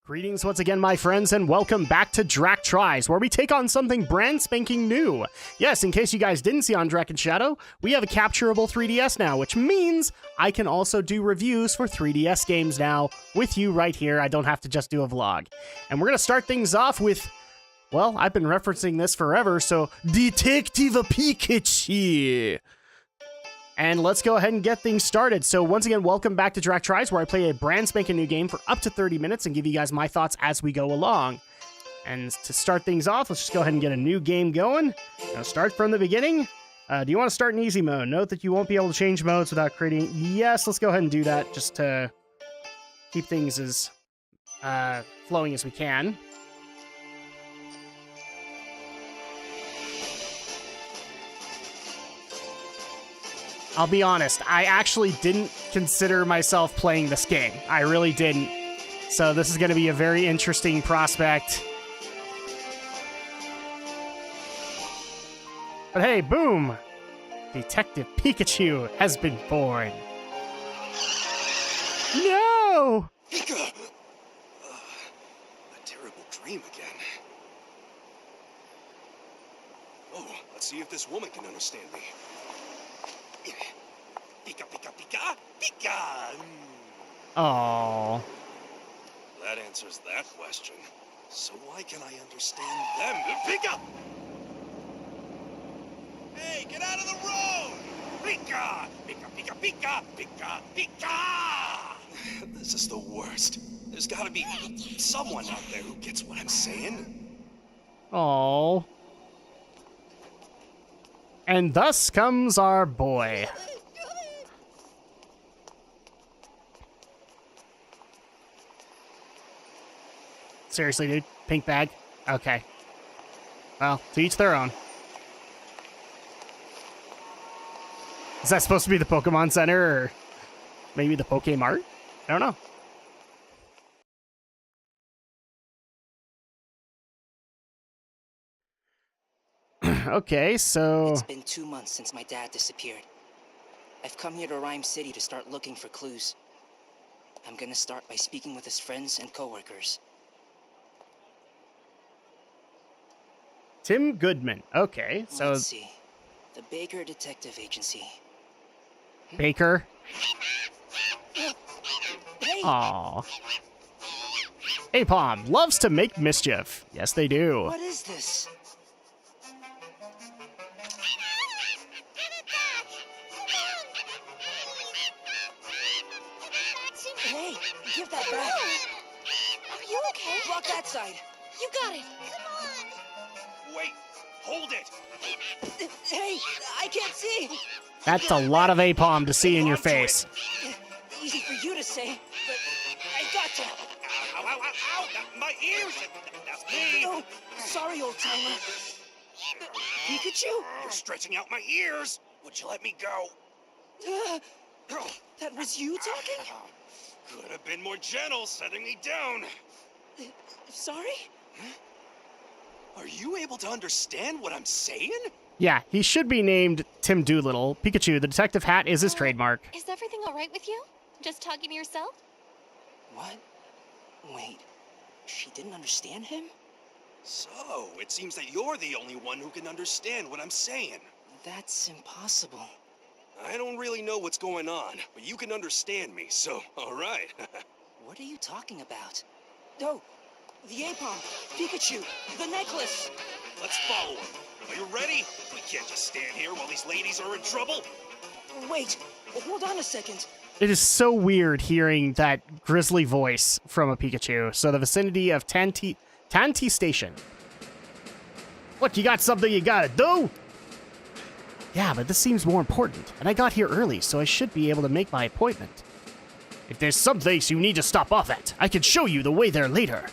Greetings once again, my friends, and welcome back to Drak Tries, where we take on something brand spanking new. Yes, in case you guys didn't see on Drak and Shadow, we have a capturable 3DS now, which means I can also do reviews for 3DS games now with you right here. I don't have to just do a vlog. And we're going to start things off with, well, I've been referencing this forever, so Detective Pikachu. And let's go ahead and get things started. So once again, welcome back to Drak Tries, where I play a brand spanking new game for up to 30 minutes and give you guys my thoughts as we go along. And to start things off, let's just go ahead and get a new game going. Now start from the beginning. Do you want to start in easy mode? Note that you won't be able to change modes without creating... Yes, let's go ahead and do that just to keep things as flowing as we can. I'll be honest, I actually didn't consider myself playing this game. I really didn't. So this is going to be a very interesting prospect. But hey, boom! Detective Pikachu has been born. No! Pika! A terrible dream again. Oh, let's see if this woman can understand me. Pika, Pika, Pika, Pika! Aww. That answers that question. So why can I understand them? Pika! Hey, get out of the road! Pika! Pika, Pika, Pika, Pika, Pika! This is the worst. There's gotta be someone out there who gets what I'm saying. Aww. And thus comes our boy. Seriously, dude? Pink bag? Okay. Well, to each their own. Is that supposed to be the Pokemon Center, or maybe the Pokemart? I don't know. Okay, so... It's been 2 months since my dad disappeared. I've come here to Rhyme City to start looking for clues. I'm gonna start by speaking with his friends and coworkers. Tim Goodman. Okay, so... Let's see. The Baker Detective Agency. Baker? Hey! Aww. Apom loves to make mischief. Yes, they do. What is this? Hey, give that back. Are you okay? Block that side. You got it. Come Wait, hold it! Hey, I can't see. That's a lot of Apom to see in your face. Easy for you to say, but I gotcha. Ow, ow, ow, ow! My ears! That's me! Oh, sorry, old timer. Pikachu? You're stretching out my ears! Would you let me go? That was you talking? Could have been more gentle setting me down. Sorry? Are you able to understand what I'm saying? Yeah, he should be named Tim Doolittle. Pikachu, the detective hat is his trademark. Is everything all right with you? Just talking to yourself? What? Wait, she didn't understand him? So, it seems that you're the only one who can understand what I'm saying. That's impossible. I don't really know what's going on, but you can understand me, so alright. What are you talking about? Oh, the Apom, Pikachu, the necklace! Let's follow him. Are you ready? We can't just stand here while these ladies are in trouble. Wait, hold on a second. It is so weird hearing that grisly voice from a Pikachu. So the vicinity of Tanti Station. What, you got something you gotta do? Yeah, but this seems more important, and I got here early, so I should be able to make my appointment. If there's some place you need to stop off at, I can show you the way there later.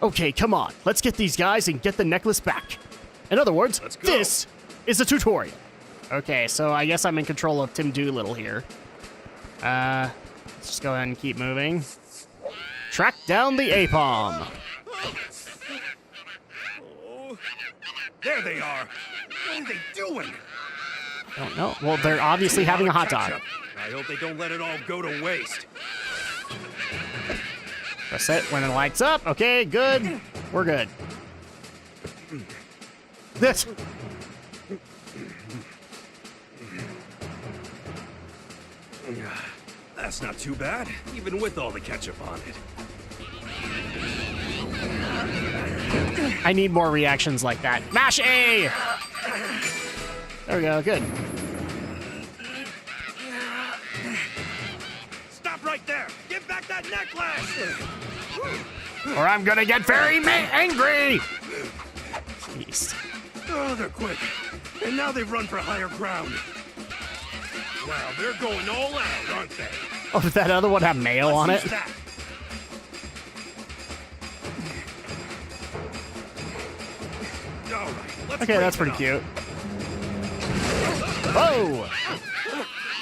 Okay, come on, let's get these guys and get the necklace back. In other words, this is a tutorial. Okay, so I guess I'm in control of Tim Doolittle here. Let's just go ahead and keep moving. Track down the Apom. Oh, there they are. What are they doing? I don't know. Well, they're obviously having a hot dog. I hope they don't let it all go to waste. Press it when it lights up. Okay, good. We're good. This. That's not too bad, even with all the ketchup on it. I need more reactions like that. Mash A! There we go, good. Stop right there! Give back that necklace! Or I'm gonna get very angry! Jeez. Oh, they're quick. And now they've run for higher ground. Wow, they're going all out, aren't they? Oh, did that other one have mayo on it? That. All right, let's Okay, break that's it pretty up. cute. Whoa!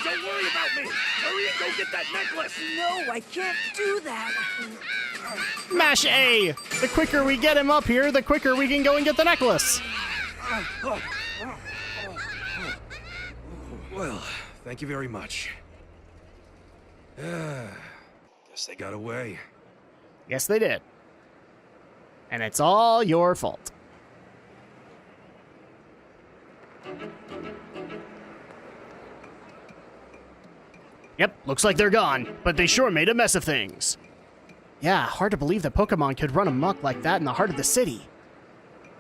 Don't worry about me! Hurry and go get that necklace! No, I can't do that. Mash A! The quicker we get him up here, the quicker we can go and get the necklace. Well, thank you very much. Guess they got away. Yes, they did. And it's all your fault. Yep, looks like they're gone, but they sure made a mess of things. Yeah, hard to believe that Pokemon could run amok like that in the heart of the city.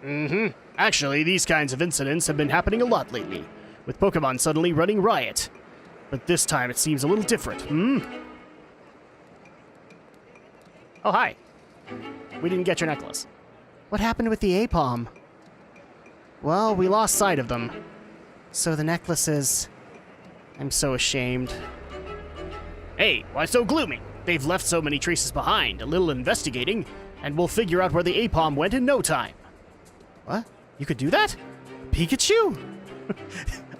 Mm-hmm. Actually, these kinds of incidents have been happening a lot lately, with Pokemon suddenly running riot. But this time it seems a little different, Oh, hi. We didn't get your necklace. What happened with the Apom? Well, we lost sight of them. So the necklaces... I'm so ashamed. Hey, why so gloomy? They've left so many traces behind. A little investigating, and we'll figure out where the Apom went in no time. What? You could do that? Pikachu?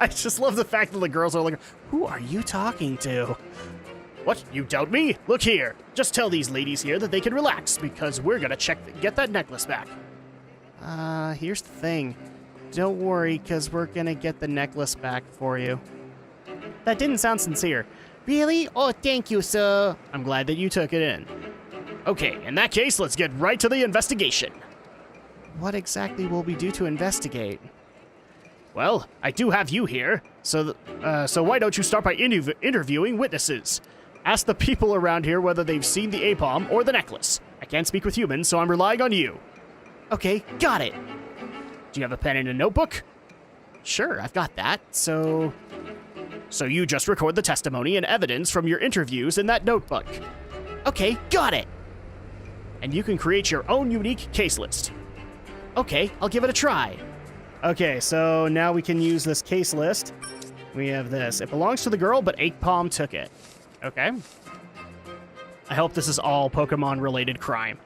I just love the fact that the girls are like, who are you talking to? What? You doubt me? Look here. Just tell these ladies here that they can relax, because we're gonna get that necklace back. Here's the thing. Don't worry, because we're gonna get the necklace back for you. That didn't sound sincere. Really? Oh, thank you, sir. I'm glad that you took it in. Okay, in that case, let's get right to the investigation. What exactly will we do to investigate? Well, I do have you here, so why don't you start by interviewing witnesses? Ask the people around here whether they've seen the Apom or the necklace. I can't speak with humans, so I'm relying on you. Okay, got it. Do you have a pen and a notebook? Sure, I've got that, So you just record the testimony and evidence from your interviews in that notebook. Okay, got it. And you can create your own unique case list. Okay, I'll give it a try. Okay, so now we can use this case list. We have this. It belongs to the girl, but Apom took it. Okay. I hope this is all Pokemon-related crime.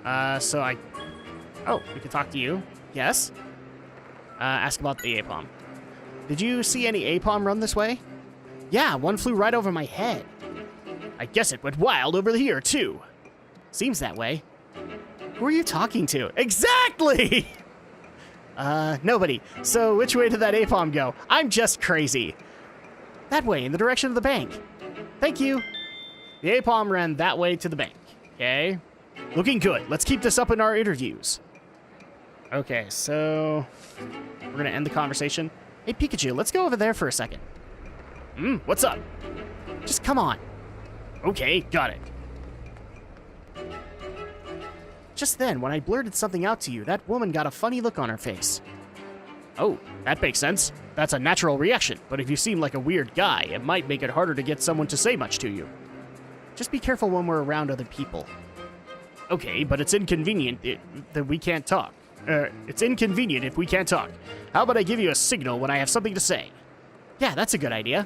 Oh, we can talk to you. Yes? Ask about the Apom. Did you see any Apom run this way? Yeah, one flew right over my head. I guess it went wild over here, too. Seems that way. Who are you talking to? Exactly! Nobody. So which way did that Apom go? I'm just crazy. That way, in the direction of the bank. Thank you. The Apom ran that way to the bank. Okay. Looking good. Let's keep this up in our interviews. Okay, so we're gonna end the conversation. Hey, Pikachu, let's go over there for a second. What's up? Just come on. Okay, got it. Just then, when I blurted something out to you, that woman got a funny look on her face. Oh, that makes sense. That's a natural reaction, but if you seem like a weird guy, it might make it harder to get someone to say much to you. Just be careful when we're around other people. Okay, but it's inconvenient that we can't talk. It's inconvenient if we can't talk. How about I give you a signal when I have something to say? Yeah, that's a good idea.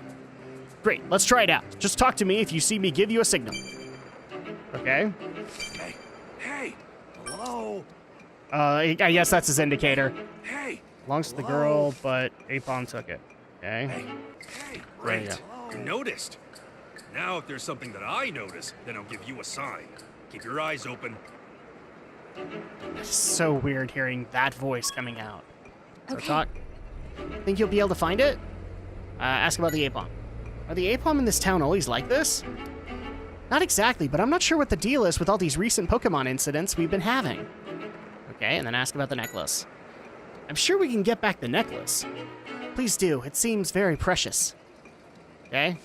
Great, let's try it out. Just talk to me if you see me give you a signal. Okay. Hey, hello? I guess that's his indicator. Hey, Belongs to the girl, but Apom took it. Okay. hey, There great. you go. You noticed. Now if there's something that I notice, then I'll give you a sign. Keep your eyes open. It's so weird hearing that voice coming out. So Okay. talk. Think you'll be able to find it? Ask about the Apom. Are the Apom in this town always like this? Not exactly, but I'm not sure what the deal is with all these recent Pokemon incidents we've been having. Okay, and then ask about the necklace. I'm sure we can get back the necklace. Please do. It seems very precious. Okay.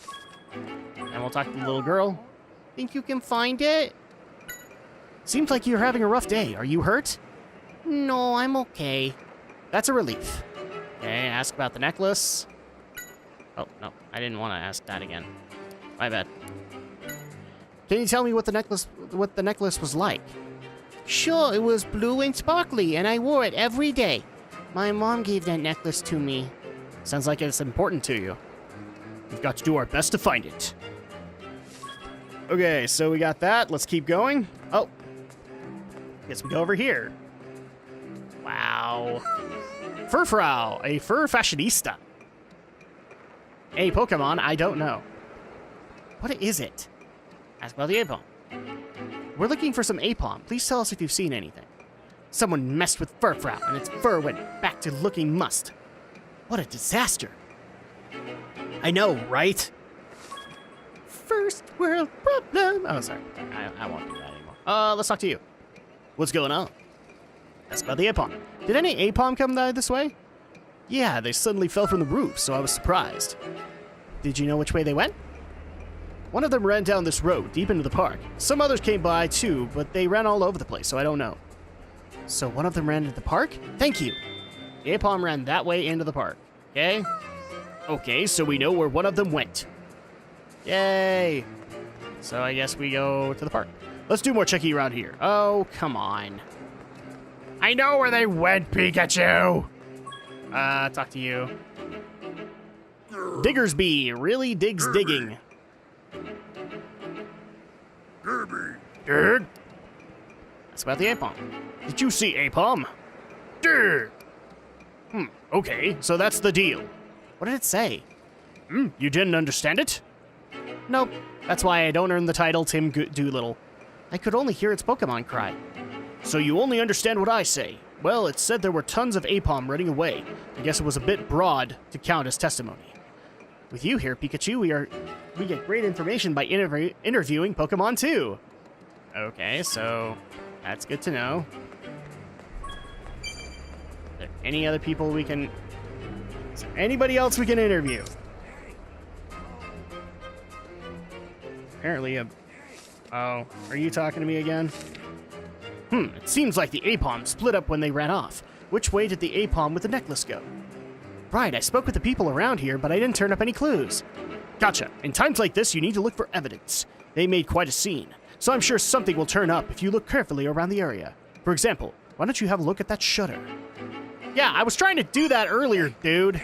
And we'll talk to the little girl. Think you can find it? Seems like you're having a rough day. Are you hurt? No, I'm okay. That's a relief. Okay, ask about the necklace. Oh, no. I didn't want to ask that again. My bad. Can you tell me what the necklace was like? Sure, it was blue and sparkly, and I wore it every day. My mom gave that necklace to me. Sounds like it's important to you. We've got to do our best to find it. Okay, so we got that. Let's keep going. Oh. Guess we go over here. Wow. Furfrau, a fur fashionista. A Pokemon I don't know. What is it? Ask about the Apom. We're looking for some Apom. Please tell us if you've seen anything. Someone messed with Furfrau, and its fur went back to looking must. What a disaster. I know, right? First world problem. Oh, sorry. I won't do that anymore. Let's talk to you. What's going on? Ask about the Apom. Did any Apom come this way? Yeah, they suddenly fell from the roof, so I was surprised. Did you know which way they went? One of them ran down this road, deep into the park. Some others came by, too, but they ran all over the place, so I don't know. So one of them ran into the park? Thank you. The Apom ran that way into the park. Okay? Okay, so we know where one of them went. Yay! So I guess we go to the park. Let's do more checking around here. Oh, come on. I know where they went, Pikachu! Talk to you. Diggersby really digs digging. Dig? That's about the Apom. Did you see Apom? Dig! Okay, so that's the deal. What did it say? You didn't understand it? Nope. That's why I don't earn the title Tim Doolittle. I could only hear its Pokemon cry. So you only understand what I say. Well, it said there were tons of Apom running away. I guess it was a bit broad to count as testimony. With you here, Pikachu, we get great information by interviewing Pokemon too. Okay, so that's good to know. Are there any other people we can... Is there anybody else we can interview? Apparently Oh, are you talking to me again? It seems like the Apom split up when they ran off. Which way did the Apom with the necklace go? Right, I spoke with the people around here, but I didn't turn up any clues. Gotcha. In times like this, you need to look for evidence. They made quite a scene, so I'm sure something will turn up if you look carefully around the area. For example, why don't you have a look at that shutter? Yeah, I was trying to do that earlier, dude.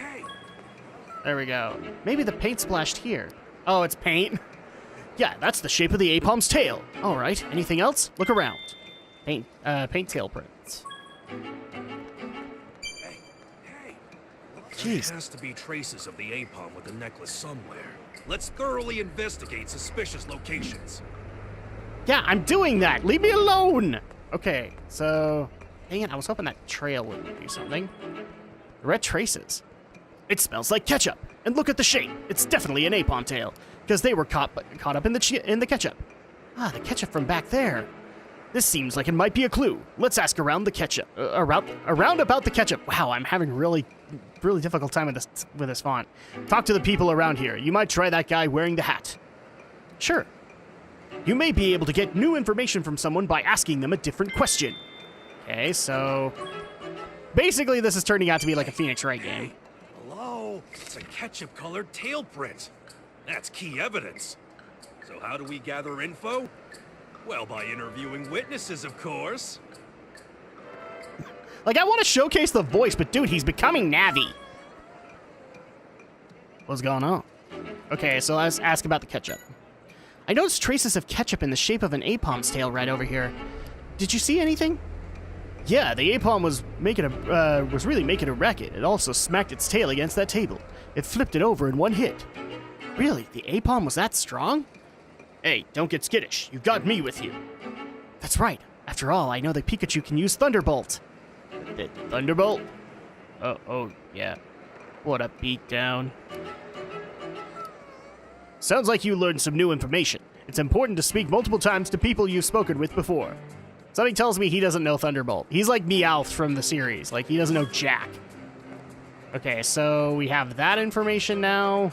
There we go. Maybe the paint splashed here. Oh, it's paint? Yeah, that's the shape of the Apom's tail. All right, anything else? Look around. Paint tail prints. Jeez. There has to be traces of the Apom with the necklace somewhere. Let's thoroughly investigate suspicious locations. Yeah, I'm doing that. Leave me alone. Okay, so... Dang it, I was hoping that trail would do something. Red traces. It smells like ketchup. And look at the shape. It's definitely an Apom tail. Because they were caught up in the ketchup. Ah, the ketchup from back there. This seems like it might be a clue. Let's ask around the ketchup. Around about the ketchup. Wow, I'm having really difficult time with this font. Talk to the people around here. You might try that guy wearing the hat. Sure. You may be able to get new information from someone by asking them a different question. Okay, so... Basically, this is turning out to be like a Phoenix Wright game. Hello? It's a ketchup-colored tail print. That's key evidence. So how do we gather info? Well, by interviewing witnesses, of course. Like, I want to showcase the voice, but dude, he's becoming Navi. What's going on? Okay, so let's ask about the ketchup. I noticed traces of ketchup in the shape of an Apom's tail right over here. Did you see anything? Yeah, the Apom was really making a racket. It also smacked its tail against that table. It flipped it over in one hit. Really? The Apom was that strong? Hey, don't get skittish. You've got me with you. That's right. After all, I know that Pikachu can use Thunderbolt. Thunderbolt? Oh, yeah. What a beatdown. Sounds like you learned some new information. It's important to speak multiple times to people you've spoken with before. Something tells me he doesn't know Thunderbolt. He's like Meowth from the series. Like, he doesn't know Jack. Okay, so we have that information now.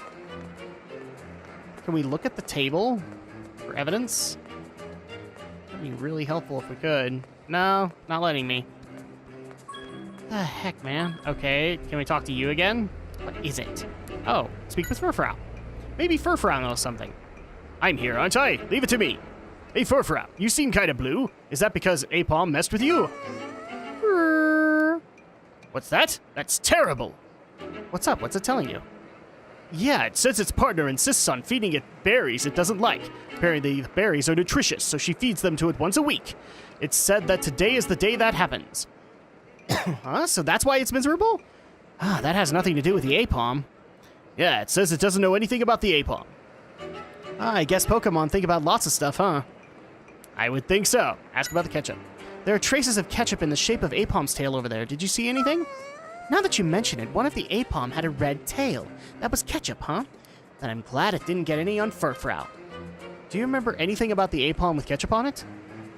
Can we look at the table for evidence? That'd be really helpful if we could. No, not letting me. The heck, man? Okay, can we talk to you again? What is it? Oh, speak with Furfrau. Maybe Furfrau knows something. I'm here, aren't I? Leave it to me. Hey, Furfrau, you seem kind of blue. Is that because Apom messed with you? What's that? That's terrible. What's up? What's it telling you? Yeah, it says its partner insists on feeding it berries it doesn't like. Apparently, the berries are nutritious, so she feeds them to it once a week. It's said that today is the day that happens. Huh? So that's why it's miserable? Ah, that has nothing to do with the Apom. Yeah, it says it doesn't know anything about the Apom. Ah, I guess Pokemon think about lots of stuff, huh? I would think so. Ask about the ketchup. There are traces of ketchup in the shape of Apom's tail over there. Did you see anything? Now that you mention it, one of the Apom had a red tail. That was ketchup, huh? Then I'm glad it didn't get any on Furfrau. Do you remember anything about the Apom with ketchup on it?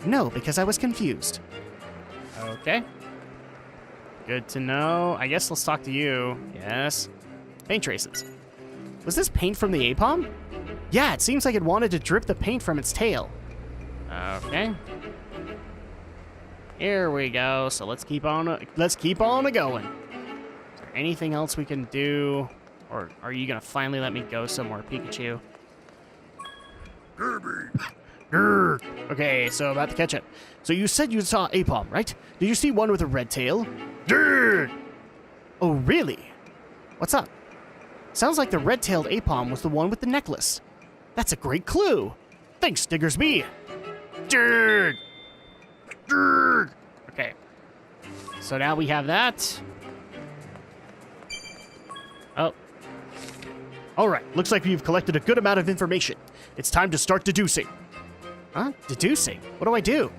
No, because I was confused. Okay. Good to know. I guess let's talk to you. Yes. Paint traces. Was this paint from the Apom? Yeah, it seems like it wanted to drip the paint from its tail. Okay. Here we go. So let's keep on a-going. Is there anything else we can do? Or are you gonna finally let me go somewhere, Pikachu? Grr. Okay, so about the ketchup. So you said you saw Apom, right? Did you see one with a red tail? Grr. Oh, really? What's up? Sounds like the red-tailed Apom was the one with the necklace. That's a great clue. Thanks, Diggersby. Grr. Grr. Okay. So now we have that. Oh. All right. Looks like we've collected a good amount of information. It's time to start deducing. Huh? Deducing? What do I do?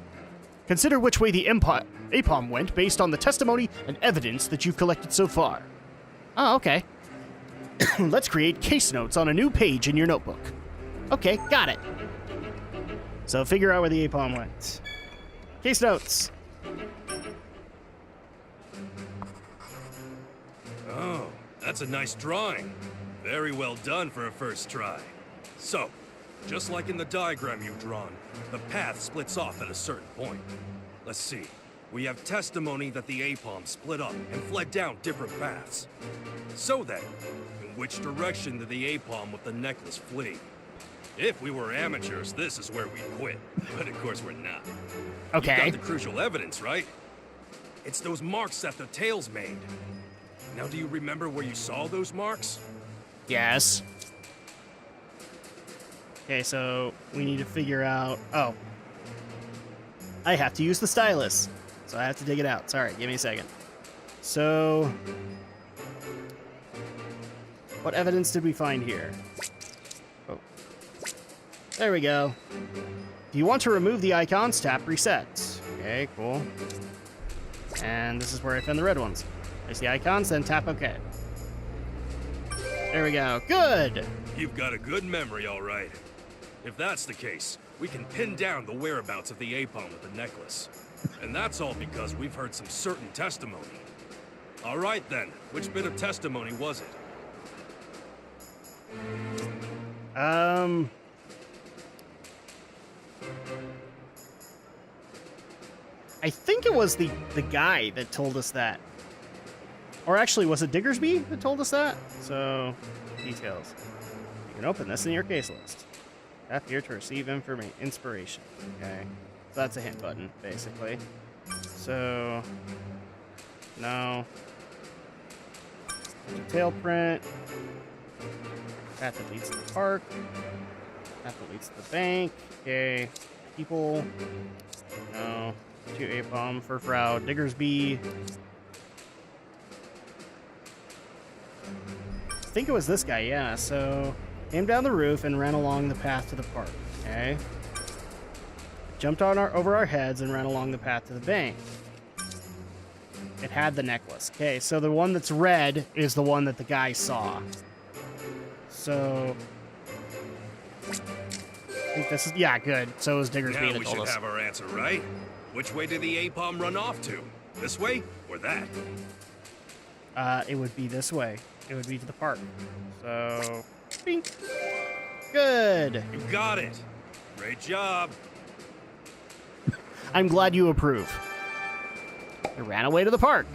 Consider which way the Apom went based on the testimony and evidence that you've collected so far. Oh, okay. Let's create case notes on a new page in your notebook. Okay, got it. So figure out where the Apom went. Case notes. Oh, that's a nice drawing. Very well done for a first try. So, just like in the diagram you've drawn, the path splits off at a certain point. Let's see. We have testimony that the Apom split up and fled down different paths. So then, in which direction did the Apom with the necklace flee? If we were amateurs, this is where we'd quit. But of course we're not. Okay. You got the crucial evidence, right? It's those marks that the tails made. Now, do you remember where you saw those marks? Yes. Okay, so we need to figure out... Oh. I have to use the stylus. So I have to dig it out. Sorry, give me a second. So... what evidence did we find here? Oh. There we go. Do you want to remove the icons? Tap reset. Okay, cool. And this is where I found the red ones. There's the icons, then tap OK. There we go. Good! You've got a good memory, all right. If that's the case, we can pin down the whereabouts of the Apom with the necklace. And that's all because we've heard some certain testimony. All right, then. Which bit of testimony was it? I think it was the guy that told us that. Or actually, was it Diggersby that told us that? So, details. You can open this in your case list. Tap here to receive inspiration. Okay. So that's a hint button, basically. So, no. There's a tail print. Path that leads to the park. Path that leads to the bank. Okay. People. No. To Apom, Furfrau, Diggersby. I think it was this guy, yeah. So, came down the roof and ran along the path to the park. Okay. Jumped on over our heads and ran along the path to the bank. It had the necklace. Okay, so the one that's red is the one that the guy saw. So... I think this is, yeah, good. So is Diggersby Now that we told should us. have our answer, right? Which way did the A-bomb run off to? This way or that? It would be this way. It would be to the park. So, bink. Good. You got it. Great job. I'm glad you approve. It ran away to the park.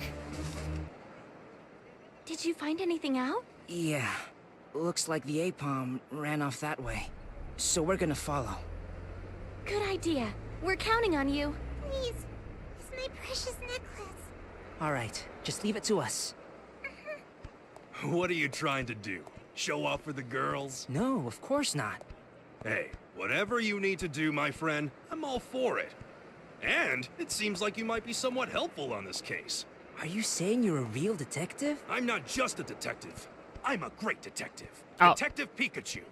Did you find anything out? Yeah. Looks like the A-bomb ran off that way. So we're gonna follow. Good idea. We're counting on you. Please. It's my precious necklace. Alright, just leave it to us. What are you trying to do? Show off for the girls? No, of course not. Hey, whatever you need to do, my friend, I'm all for it. And it seems like you might be somewhat helpful on this case. Are you saying you're a real detective? I'm not just a detective. I'm a great detective. Oh. Detective Pikachu.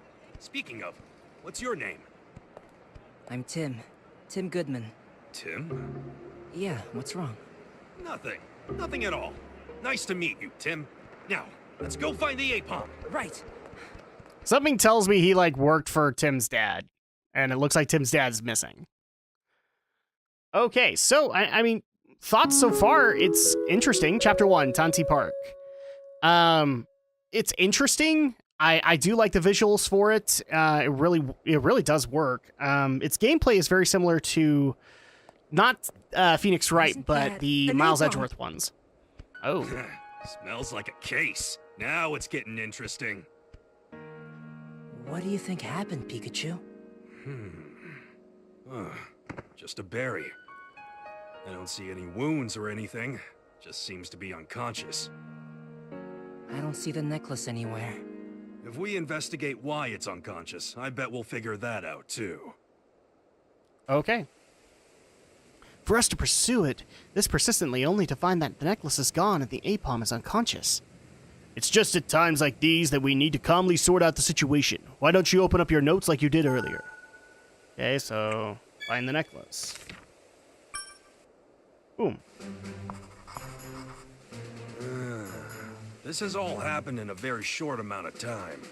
Speaking of, what's your name? I'm Tim. Tim Goodman. Tim? Yeah, what's wrong? Nothing. Nothing at all. Nice to meet you, Tim. Now, let's go find the A-bomb. Right. Something tells me he, like, worked for Tim's dad. And it looks like Tim's dad's missing. Okay, so, I mean, thoughts so far, it's interesting. Chapter 1, Tanti Park. It's interesting. I do like the visuals for it. It really does work. Its gameplay is very similar to, not Phoenix Wright, Isn't but that the an Miles A-bomb? Edgeworth ones. Oh. Smells like a case. Now it's getting interesting. What do you think happened, Pikachu? Just a berry. I don't see any wounds or anything. Just seems to be unconscious. I don't see the necklace anywhere. If we investigate why it's unconscious, I bet we'll figure that out too. Okay. For us to pursue it, this persistently only to find that the necklace is gone and the A-bomb is unconscious. It's just at times like these that we need to calmly sort out the situation. Why don't you open up your notes like you did earlier? Okay, so find the necklace. Boom. This has all happened in a very short amount of time.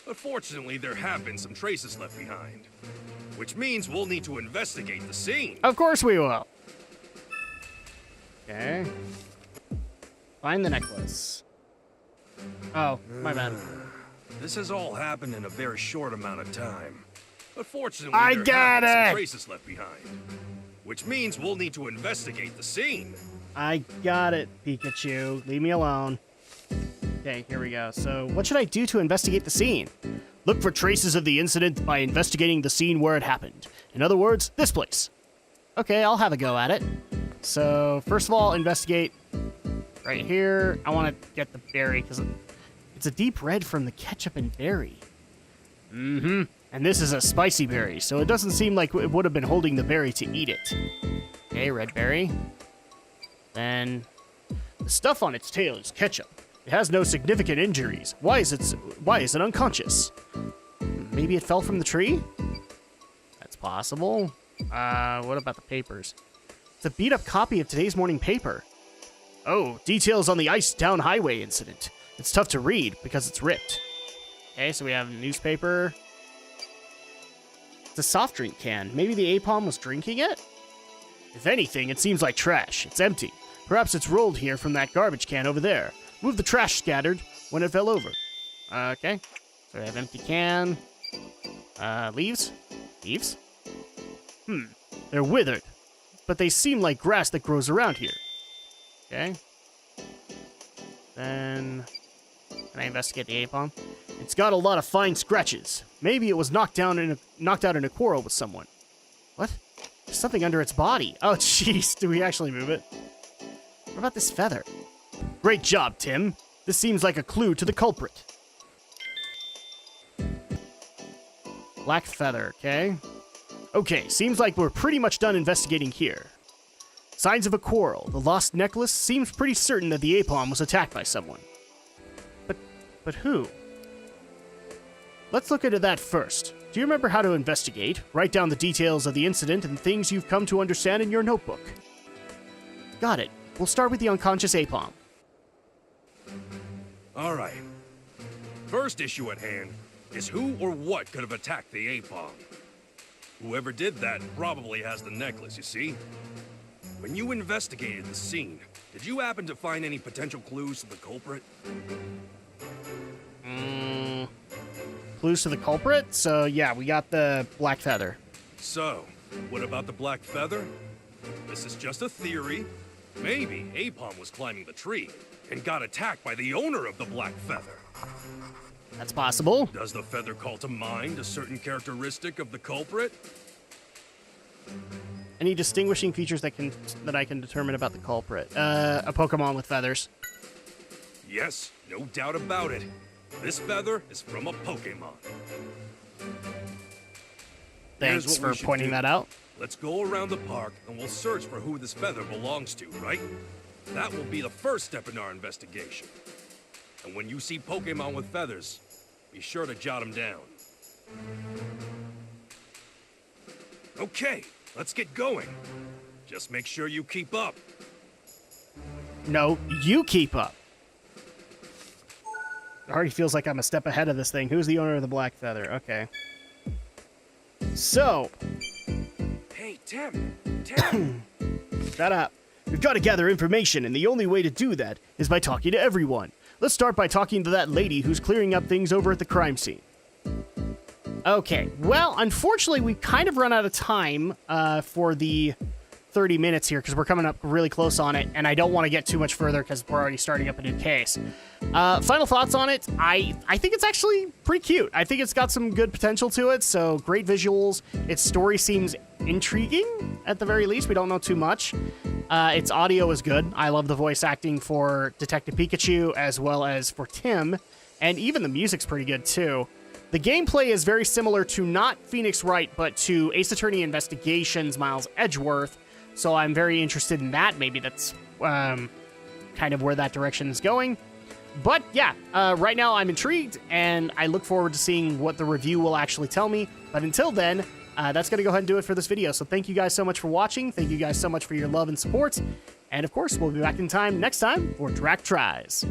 But fortunately, there have been some traces left behind. Which means we'll need to investigate the scene. Of course we will. Okay. Find the necklace. Oh, my bad. This has all happened in a very short amount of time. But fortunately, I there got have been it! some traces left behind. Which means we'll need to investigate the scene. I got it, Pikachu. Leave me alone. Okay, here we go. So, what should I do to investigate the scene? Look for traces of the incident by investigating the scene where it happened. In other words, this place. Okay, I'll have a go at it. So, first of all, investigate right here. I want to get the berry because it's a deep red from the ketchup and berry. Mm-hmm. And this is a spicy berry, so it doesn't seem like it would have been holding the berry to eat it. Okay, red berry. Then, the stuff on its tail is ketchup. It has no significant injuries. Why is it unconscious? Maybe it fell from the tree? That's possible. What about the papers? It's a beat-up copy of today's morning paper. Oh, details on the Ice-Down Highway incident. It's tough to read because it's ripped. Okay, so we have a newspaper. It's a soft drink can. Maybe the A-bomb was drinking it? If anything, it seems like trash. It's empty. Perhaps it's rolled here from that garbage can over there. Move the trash scattered when it fell over. Okay. So we have empty can. Leaves? Leaves? They're withered. But they seem like grass that grows around here. Okay. Then... Can I investigate the A-bomb? It's got a lot of fine scratches. Maybe it was knocked out in a quarrel with someone. What? There's something under its body. Oh, jeez. Do we actually move it? What about this feather? Great job, Tim. This seems like a clue to the culprit. Black feather, okay? Okay, seems like we're pretty much done investigating here. Signs of a quarrel. The lost necklace seems pretty certain that the A-bomb was attacked by someone. But who? Let's look into that first. Do you remember how to investigate? Write down the details of the incident and things you've come to understand in your notebook. Got it. We'll start with the unconscious A-bomb. All right. First issue at hand is who or what could have attacked the A-bomb. Whoever did that probably has the necklace, you see? When you investigated the scene, did you happen to find any potential clues to the culprit? Clues to the culprit? So, yeah, we got the black feather. So, what about the black feather? This is just a theory. Maybe Apom was climbing the tree and got attacked by the owner of the black feather. That's possible. Does the feather call to mind a certain characteristic of the culprit? Any distinguishing features that I can determine about the culprit? A Pokemon with feathers. Yes, no doubt about it. This feather is from a Pokemon. Thanks for pointing that out. Let's go around the park and we'll search for who this feather belongs to, right? That will be the first step in our investigation. And when you see Pokemon with feathers, be sure to jot them down. Okay, let's get going. Just make sure you keep up. No, you keep up. It already feels like I'm a step ahead of this thing. Who's the owner of the black feather? Okay. So. Hey, Tim. Tim. Shut up. We've got to gather information, and the only way to do that is by talking to everyone. Let's start by talking to that lady who's clearing up things over at the crime scene. Okay, well, unfortunately, we've kind of run out of time for the 30 minutes here because we're coming up really close on it, and I don't want to get too much further because we're already starting up a new case. Final thoughts on it, I think it's actually pretty cute. I think it's got some good potential to it, so great visuals. Its story seems intriguing, at the very least. We don't know too much. Its audio is good. I love the voice acting for Detective Pikachu as well as for Tim, and even the music's pretty good too. The gameplay is very similar to not Phoenix Wright, but to Ace Attorney Investigations Miles Edgeworth, so I'm very interested in that. Maybe that's kind of where that direction is going. But yeah, right now I'm intrigued, and I look forward to seeing what the review will actually tell me. But until then, that's going to go ahead and do it for this video. So thank you guys so much for watching. Thank you guys so much for your love and support. And of course, we'll be back in time next time for Drak Tries.